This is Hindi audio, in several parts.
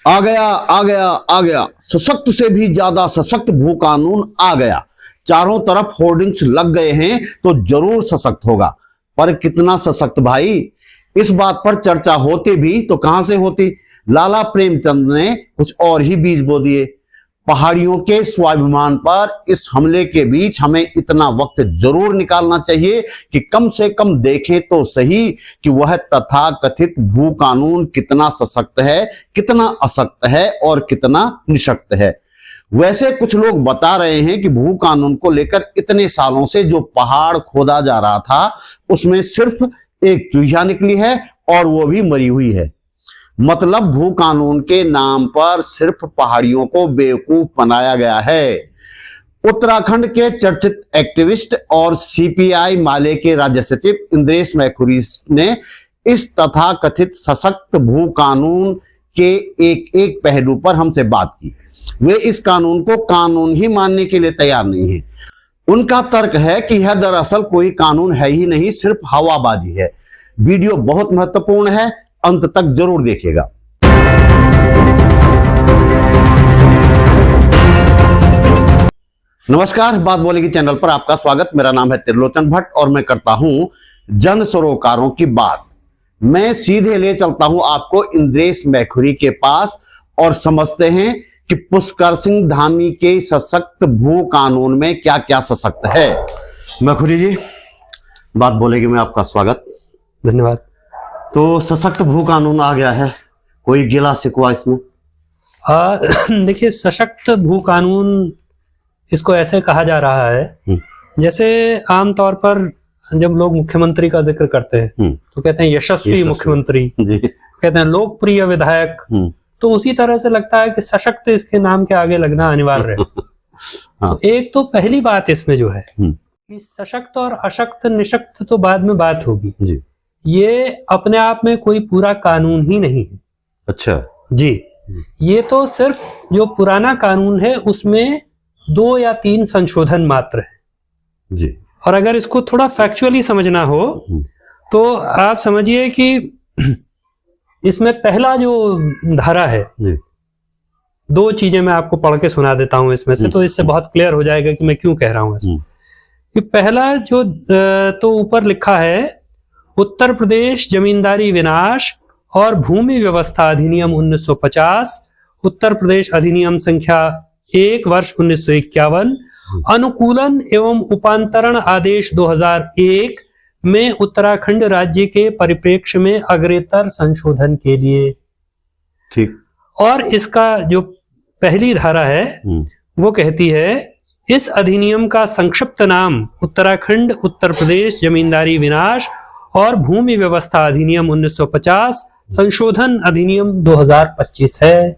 आ गया आ गया आ गया, सशक्त से भी ज्यादा सशक्त भू कानून आ गया। चारों तरफ होर्डिंग्स लग गए हैं तो जरूर सशक्त होगा, पर कितना सशक्त भाई? इस बात पर चर्चा होती भी तो कहां से होती। लाला प्रेमचंद ने कुछ और ही बीज बो दिए। पहाड़ियों के स्वाभिमान पर इस हमले के बीच हमें इतना वक्त जरूर निकालना चाहिए कि कम से कम देखें तो सही कि वह तथाकथित भू कानून कितना सशक्त है, कितना अशक्त है और कितना निशक्त है। वैसे कुछ लोग बता रहे हैं कि भू कानून को लेकर इतने सालों से जो पहाड़ खोदा जा रहा था उसमें सिर्फ एक चूहिया निकली है और वो भी मरी हुई है। मतलब भू कानून के नाम पर सिर्फ पहाड़ियों को बेवकूफ बनाया गया है। उत्तराखंड के चर्चित एक्टिविस्ट और सीपीआई माले के राज्य सचिव इंद्रेश मैखुरी ने इस तथाकथित सशक्त भू कानून के एक एक पहलू पर हमसे बात की। वे इस कानून को कानून ही मानने के लिए तैयार नहीं है। उनका तर्क है कि यह दरअसल कोई कानून है ही नहीं, सिर्फ हवाबाजी है। वीडियो बहुत महत्वपूर्ण है, अंत तक जरूर देखिएगा। नमस्कार, बात बोलेगी चैनल पर आपका स्वागत। मेरा नाम है त्रिलोचन भट्ट और मैं करता हूं जन सरोकारों की बात। मैं सीधे ले चलता हूं आपको इंद्रेश मैखुरी के पास और समझते हैं कि पुष्कर सिंह धामी के सशक्त भू कानून में क्या क्या सशक्त है। मैखुरी जी, बात बोलेगी में आपका स्वागत। धन्यवाद। तो सशक्त भू कानून आ गया है, कोई गिला शिकवा इसमें? देखिए, सशक्त भू कानून इसको ऐसे कहा जा रहा है जैसे आमतौर पर जब लोग मुख्यमंत्री का जिक्र करते हैं तो कहते हैं यशस्वी मुख्यमंत्री, कहते हैं लोकप्रिय विधायक। तो उसी तरह से लगता है कि सशक्त इसके नाम के आगे लगना अनिवार्य है। तो एक तो पहली बात इसमें जो है कि सशक्त और अशक्त निशक्त तो बाद में बात होगी जी। ये अपने आप में कोई पूरा कानून ही नहीं है। अच्छा जी, ये तो सिर्फ जो पुराना कानून है उसमें 2 या 3 संशोधन मात्र है जी। और अगर इसको थोड़ा फैक्चुअली समझना हो तो आप समझिए कि इसमें पहला जो धारा है जी। 2 चीजें मैं आपको पढ़ के सुना देता हूं इसमें से, तो इससे बहुत क्लियर हो जाएगा कि मैं क्यों कह रहा हूं इसमें। कि पहला जो तो ऊपर लिखा है, उत्तर प्रदेश जमींदारी विनाश और भूमि व्यवस्था अधिनियम 1950, उत्तर प्रदेश अधिनियम संख्या 1 वर्ष 1951, अनुकूलन एवं उपांतरण आदेश 2001 में उत्तराखंड राज्य के परिप्रेक्ष्य में अग्रेतर संशोधन के लिए। ठीक। और इसका जो पहली धारा है वो कहती है, इस अधिनियम का संक्षिप्त नाम उत्तराखंड उत्तर प्रदेश जमींदारी विनाश और भूमि व्यवस्था अधिनियम 1950 संशोधन अधिनियम 2025 है।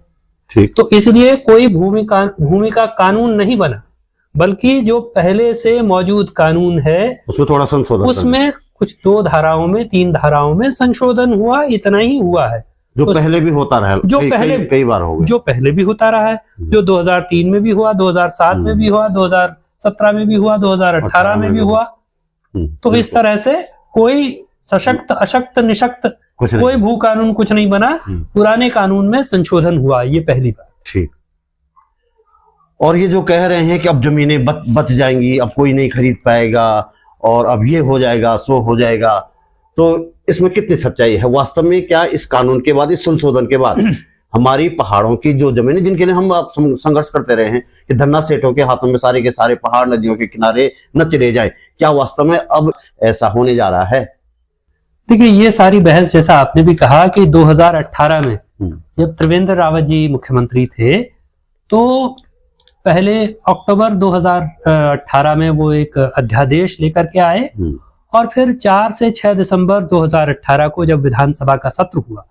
ठीक। तो इसलिए कोई भूमि का कानून नहीं बना, बल्कि जो पहले से मौजूद कानून है उसमें थोड़ा संशोधन, उसमें कुछ 2 धाराओं में 3 धाराओं में संशोधन हुआ, इतना ही हुआ है। जो पहले भी होता रहा, जो पहले कई बार हो गया, जो पहले भी होता रहा है, जो 2003 में भी हुआ, 2007 में भी हुआ, 2017 में भी हुआ, 2018 में भी हुआ। तो इस तरह से कोई सशक्त अशक्त निशक्त कोई भू कानून कुछ नहीं बना, पुराने कानून में संशोधन हुआ, ये पहली बात। ठीक। और ये जो कह रहे हैं कि अब जमीनें बच जाएंगी, अब कोई नहीं खरीद पाएगा और अब ये हो जाएगा सो हो जाएगा, तो इसमें कितनी सच्चाई है? वास्तव में क्या इस कानून के बाद, इस संशोधन के बाद हमारी पहाड़ों की जो जमीनें जिनके लिए हम संघर्ष करते रहे हैं कि धन्ना सेठों के हाथों में सारे के सारे पहाड़ नदियों के किनारे न चले जाएं, क्या वास्तव में अब ऐसा होने जा रहा है? देखिए, ये सारी बहस, जैसा आपने भी कहा कि 2018 में जब त्रिवेंद्र रावत जी मुख्यमंत्री थे तो पहले अक्टूबर 2018 में वो एक अध्यादेश लेकर के आए और फिर 4 से 6 दिसंबर 2018 को जब विधानसभा का सत्र हुआ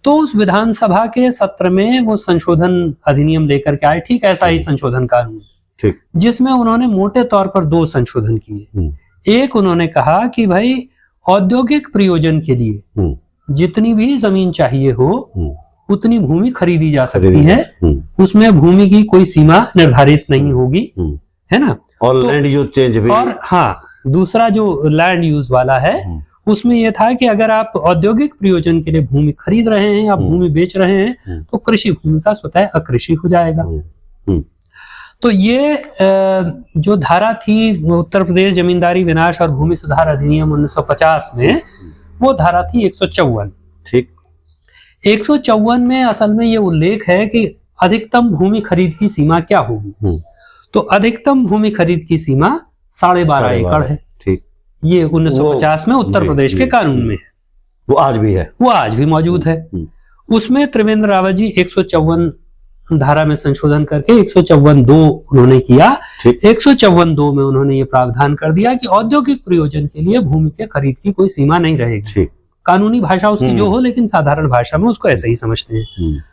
तो उस विधानसभा के सत्र में वो संशोधन अधिनियम लेकर के आए। ठीक ऐसा ही संशोधन कानून, ठीक, जिसमें उन्होंने मोटे तौर पर 2 संशोधन किए। एक, उन्होंने कहा कि भाई औद्योगिक प्रयोजन के लिए जितनी भी जमीन चाहिए हो उतनी भूमि खरीदी जा सकती है, उसमें भूमि की कोई सीमा निर्धारित नहीं होगी, है ना। और लैंड यूज चेंज भी। और हाँ, दूसरा जो लैंड यूज वाला है उसमें यह था कि अगर आप औद्योगिक प्रयोजन के लिए भूमि खरीद रहे हैं या भूमि बेच रहे हैं तो कृषि भूमि का स्वतः अकृषि हो जाएगा। तो ये जो धारा थी उत्तर प्रदेश जमींदारी विनाश और भूमि सुधार अधिनियम 1950 में, वो धारा थी 154। ठीक। 154 में असल में ये उल्लेख है कि अधिकतम भूमि खरीद की सीमा क्या होगी। तो अधिकतम भूमि खरीद की सीमा 12.5 एकड़ है। ठीक। ये 1950 में उत्तर प्रदेश के कानून में है। वो आज भी है, वो आज भी मौजूद है। उसमें त्रिवेंद्र रावत जी 154 धारा में संशोधन करके 154(2) उन्होंने किया। 154(2) में उन्होंने ये प्रावधान कर दिया कि औद्योगिक प्रयोजन के लिए भूमि के खरीद की कोई सीमा नहीं रहेगी। कानूनी भाषा उसकी जो हो, लेकिन साधारण भाषा में उसको ऐसे ही समझते हैं।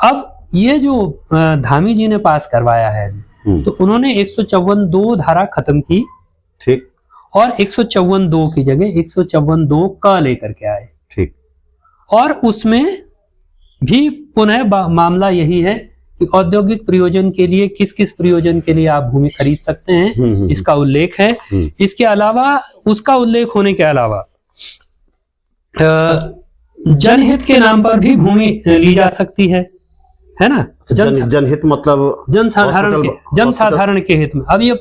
अब ये जो धामी जी ने पास करवाया है, तो उन्होंने 154(2) धारा खत्म की। ठीक। और 154(2) की जगह 154(2) का लेकर के आए। ठीक। और उसमें भी पुनः मामला यही है कि औद्योगिक प्रयोजन के लिए किस किस प्रयोजन के लिए आप भूमि खरीद सकते हैं, इसका उल्लेख है। इसके अलावा, उसका उल्लेख होने के अलावा जनहित के नाम पर भी भूमि ली जा सकती है ना। जनहित मतलब जनसाधारण के हित में। अब ये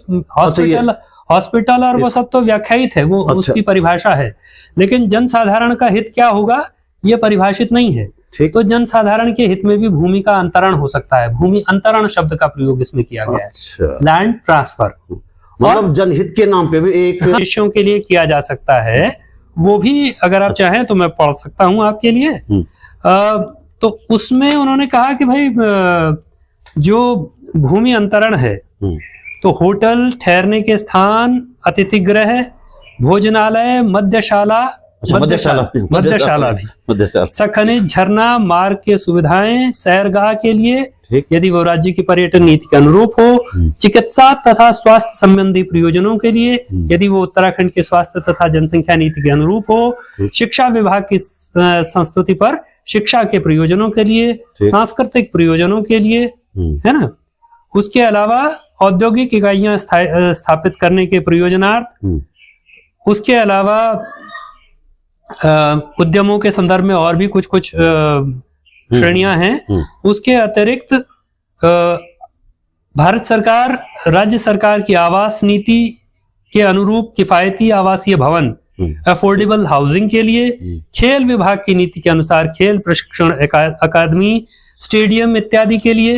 हॉस्पिटल और वो सब तो व्याख्यायित है, वो उसकी परिभाषा है, लेकिन जनसाधारण का हित क्या होगा ये परिभाषित नहीं है। तो जनसाधारण के हित में भी भूमि का अंतरण हो सकता है। भूमि अंतरण शब्द का प्रयोग इसमें किया गया है। लैंड ट्रांसफर मतलब जनहित के नाम पे भी एक विषयों के लिए किया जा सकता है। वो भी अगर आप चाहें तो मैं पढ़ सकता हूं आपके लिए। तो उसमें उन्होंने कहा कि भाई जो भूमि अंतरण है तो होटल, ठहरने के स्थान, अतिथि गृह, भोजनालय, मद्यशाला भी, सखनिज, झरना, मार्ग के सुविधाएं, सैरगाह के लिए यदि वो राज्य की पर्यटन नीति के अनुरूप हो, चिकित्सा तथा स्वास्थ्य संबंधी प्रयोजनों के लिए यदि वो उत्तराखंड के स्वास्थ्य तथा जनसंख्या नीति के अनुरूप हो, शिक्षा विभाग की संस्तुति पर शिक्षा के प्रयोजनों के लिए, सांस्कृतिक प्रयोजनों के लिए, है ना। उसके अलावा औद्योगिक इकाइयां स्थापित करने के प्रयोजनार्थ, उसके अलावा उद्यमों के संदर्भ में और भी कुछ कुछ श्रेणियां हैं। उसके अतिरिक्त भारत सरकार, राज्य सरकार की आवास नीति के अनुरूप किफायती आवासीय भवन, अफोर्डेबल हाउसिंग के लिए, खेल विभाग की नीति के अनुसार खेल प्रशिक्षण अकादमी, स्टेडियम इत्यादि के लिए,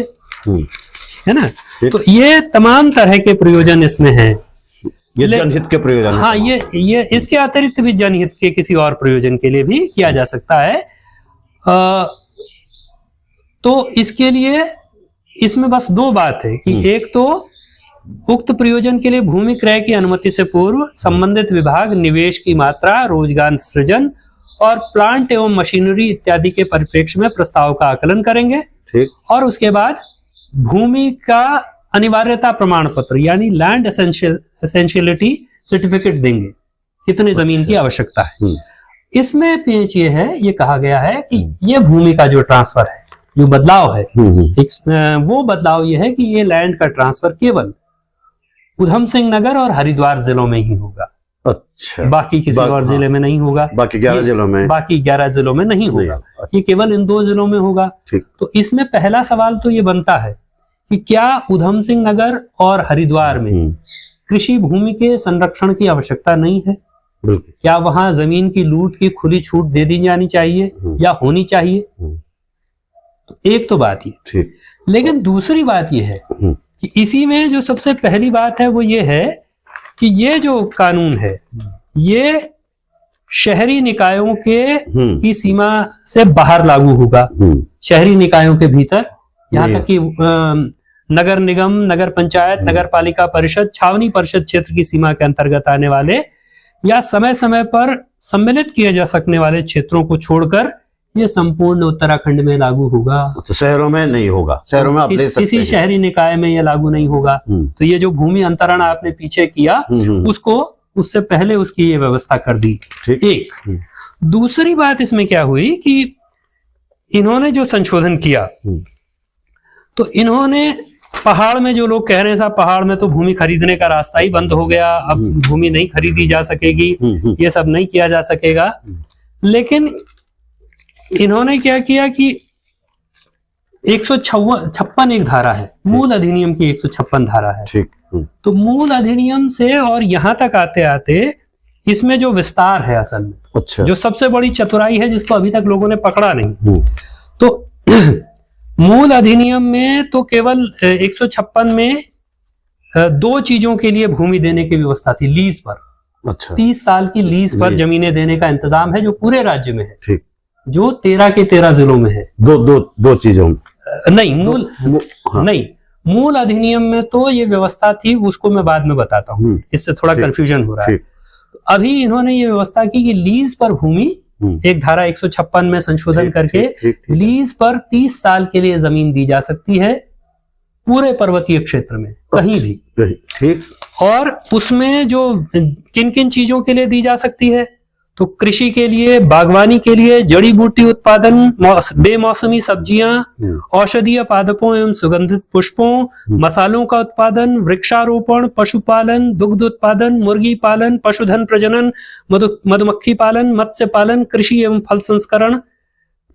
है ना। तो ये तमाम तरह के प्रयोजन इसमें हैं। ये जनहित के प्रयोजन। हाँ, ये इसके अतिरिक्त भी जनहित के किसी और प्रयोजन के लिए भी किया जा सकता है। तो इसके लिए इसमें बस 2 बात है कि एक तो उक्त प्रयोजन के लिए भूमि क्रय की अनुमति से पूर्व संबंधित विभाग निवेश की मात्रा, रोजगार सृजन और प्लांट एवं मशीनरी इत्यादि के परिप्रेक्ष्य में प्रस्ताव का आकलन करेंगे। ठीक। और उसके बाद भूमि का अनिवार्यता प्रमाण पत्र यानी लैंड एसेंशियलिटी सर्टिफिकेट देंगे, कितनी जमीन की आवश्यकता है। इसमें पेच ये है, ये कहा गया है कि ये भूमि का जो ट्रांसफर है, जो बदलाव है, वो बदलाव ये है कि ये लैंड का ट्रांसफर केवल उधम सिंह नगर और हरिद्वार जिलों में ही होगा। अच्छा। बाकी किसी और जिले में नहीं होगा। बाकी 11 जिलों में नहीं होगा। ये केवल इन 2 जिलों में होगा। तो इसमें पहला सवाल तो ये बनता है कि क्या उधम सिंह नगर और हरिद्वार में कृषि भूमि के संरक्षण की आवश्यकता नहीं है? क्या वहां जमीन की लूट की खुली छूट दे दी जानी चाहिए या होनी चाहिए? तो एक तो बात ये। लेकिन दूसरी बात ये है कि इसी में जो सबसे पहली बात है वो ये है कि ये जो कानून है ये शहरी निकायों के की सीमा से बाहर लागू होगा। शहरी निकायों के भीतर, यहाँ तक कि नगर निगम, नगर पंचायत, नगर पालिका परिषद, छावनी परिषद क्षेत्र की सीमा के अंतर्गत आने वाले या समय समय पर सम्मिलित किए जा सकने वाले क्षेत्रों को छोड़कर ये संपूर्ण उत्तराखंड में लागू होगा। तो शहरों में नहीं होगा। शहरों में आप ले सकते हैं। किसी शहरी निकाय में ये लागू नहीं होगा। तो ये जो भूमि अंतरण आपने पीछे किया उसको, उससे पहले उसकी ये व्यवस्था कर दी। एक दूसरी बात इसमें क्या हुई कि इन्होंने जो संशोधन किया तो इन्होंने पहाड़ में जो लोग कह रहे हैं साहब पहाड़ में तो भूमि खरीदने का रास्ता ही बंद हो गया, अब भूमि नहीं खरीदी जा सकेगी, ये सब नहीं किया जा सकेगा। लेकिन इन्होंने क्या किया कि 156 एक धारा है, मूल अधिनियम की 156 धारा है। ठीक। तो मूल अधिनियम से और यहां तक आते आते इसमें जो विस्तार है असल में, अच्छा, जो सबसे बड़ी चतुराई है जिसको अभी तक लोगों ने पकड़ा नहीं, तो मूल अधिनियम में तो केवल 156 में 2 चीजों के लिए भूमि देने की व्यवस्था थी, लीज पर। अच्छा, 30 साल की लीज पर जमीनें देने का इंतजाम है जो पूरे राज्य में है। ठीक। जो 13 के 13 जिलों में है। दो चीजों में नहीं, नहीं, मूल अधिनियम में तो ये व्यवस्था थी, उसको मैं बाद में बताता हूँ, इससे थोड़ा कंफ्यूजन हो रहा है। अभी इन्होंने ये व्यवस्था की कि लीज पर भूमि, एक धारा 156 में संशोधन करके लीज पर 30 साल के लिए जमीन दी जा सकती है पूरे पर्वतीय क्षेत्र में कहीं भी। ठीक। और उसमें जो किन किन चीजों के लिए दी जा सकती है, तो कृषि के लिए, बागवानी के लिए, जड़ी बूटी उत्पादन, बेमौसमी सब्जियां, औषधीय पादपों एवं सुगंधित पुष्पों, मसालों का उत्पादन, वृक्षारोपण, पशुपालन, दुग्ध उत्पादन, मुर्गी पालन, पशुधन प्रजनन, मधुमक्खी पालन, मत्स्य पालन, कृषि एवं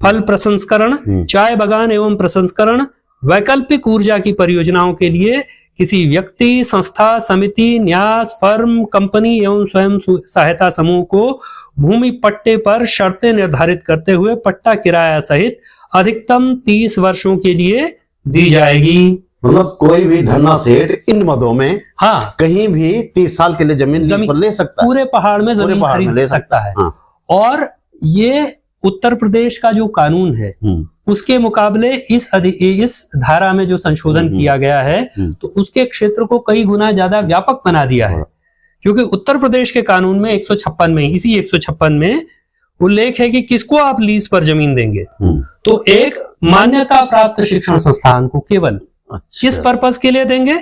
फल प्रसंस्करण, चाय बगान एवं प्रसंस्करण, वैकल्पिक ऊर्जा की परियोजनाओं के लिए किसी व्यक्ति, संस्था, समिति, न्यास, फर्म, कंपनी एवं स्वयं सहायता समूह को भूमि पट्टे पर शर्तें निर्धारित करते हुए पट्टा किराया सहित अधिकतम 30 वर्षों के लिए दी जाएगी। मतलब कोई भी धन्ना सेठ इन मदों में कहीं भी 30 साल के लिए जमीन पर ले सकता है, पूरे पहाड़ में जमीन खरीद ले सकता है। और ये उत्तर प्रदेश का जो कानून है उसके मुकाबले इस धारा में जो संशोधन किया गया है तो उसके क्षेत्र को कई गुना ज्यादा व्यापक बना दिया है, क्योंकि उत्तर प्रदेश के कानून में 156 में, इसी 156 में उल्लेख है कि किसको आप लीज पर जमीन देंगे, तो एक मान्यता प्राप्त शिक्षण संस्थान को केवल। किस पर्पस के लिए देंगे?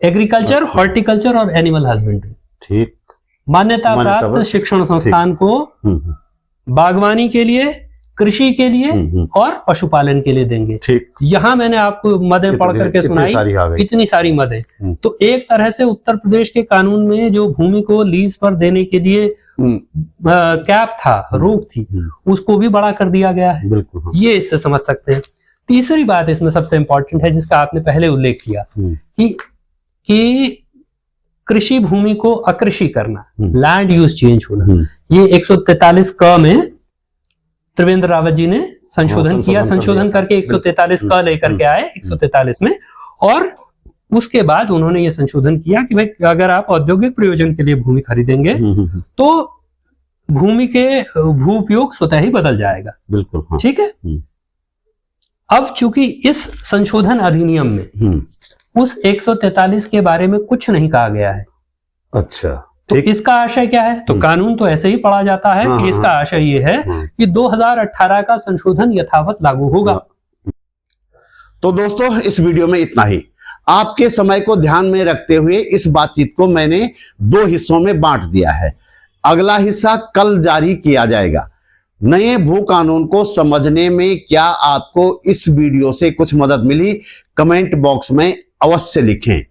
एग्रीकल्चर, हॉर्टिकल्चर और एनिमल हस्बेंड्री। ठीक। मान्यता प्राप्त शिक्षण संस्थान को बागवानी के लिए, कृषि के लिए और पशुपालन के लिए देंगे। ठीक। यहाँ मैंने आपको मदें पढ़ करके सुनाई, इतनी सारी मदें। तो एक तरह से उत्तर प्रदेश के कानून में जो भूमि को लीज पर देने के लिए कैप था, रोक थी, उसको भी बड़ा कर दिया गया है। बिल्कुल। ये इससे समझ सकते हैं। तीसरी बात इसमें सबसे इंपॉर्टेंट है जिसका आपने पहले उल्लेख किया कि कृषि भूमि को अकृषि करना, लैंड यूज चेंज होना, ये 143 क में त्रिवेंद्र रावत जी ने संशोधन किया, संशोधन करके 143 क लेकर के आए 143 में। और उसके बाद उन्होंने ये संशोधन किया कि भाई अगर आप औद्योगिक प्रयोजन के लिए भूमि खरीदेंगे तो भूमि के भू उपयोग स्वतः ही बदल जाएगा। बिल्कुल। ठीक है। अब चूंकि इस संशोधन अधिनियम में उस 143 के बारे में कुछ नहीं कहा गया है। अच्छा। तो इसका आशय क्या है? तो कानून तो ऐसे ही पढ़ा जाता है कि इसका आशय ये है कि 2018 का संशोधन यथावत लागू होगा। तो दोस्तों इस वीडियो में इतना ही। आपके समय को ध्यान में रखते हुए इस बातचीत को मैंने 2 हिस्सों में बांट दिया है। अगला हिस्सा कल जारी किया जाएगा। नए भू कानून को समझने में क्या आपको इस वीडियो से कुछ मदद मिली? कमेंट बॉक्स में अवश्य लिखें।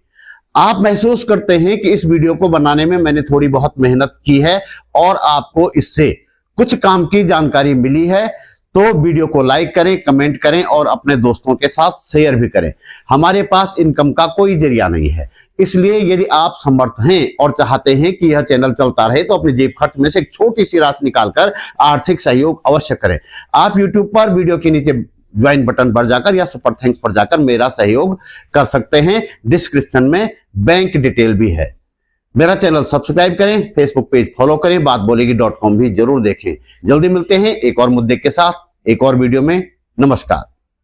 आप महसूस करते हैं कि इस वीडियो को बनाने में मैंने थोड़ी बहुत मेहनत की है और आपको इससे कुछ काम की जानकारी मिली है, तो वीडियो को लाइक करें, कमेंट करें और अपने दोस्तों के साथ शेयर भी करें। हमारे पास इनकम का कोई जरिया नहीं है, इसलिए यदि आप समर्थ हैं और चाहते हैं कि यह चैनल चलता रहे तो अपने जेब खर्च में से एक छोटी सी राशि निकालकर आर्थिक सहयोग अवश्य करें। आप यूट्यूब पर वीडियो के नीचे ज्वाइन बटन पर जाकर या सुपर थैंक्स पर जाकर मेरा सहयोग कर सकते हैं। डिस्क्रिप्शन में बैंक डिटेल भी है। मेरा चैनल सब्सक्राइब करें, फेसबुक पेज फॉलो करें, बात बोलेगी .com भी जरूर देखें। जल्दी मिलते हैं एक और मुद्दे के साथ, एक और वीडियो में। नमस्कार।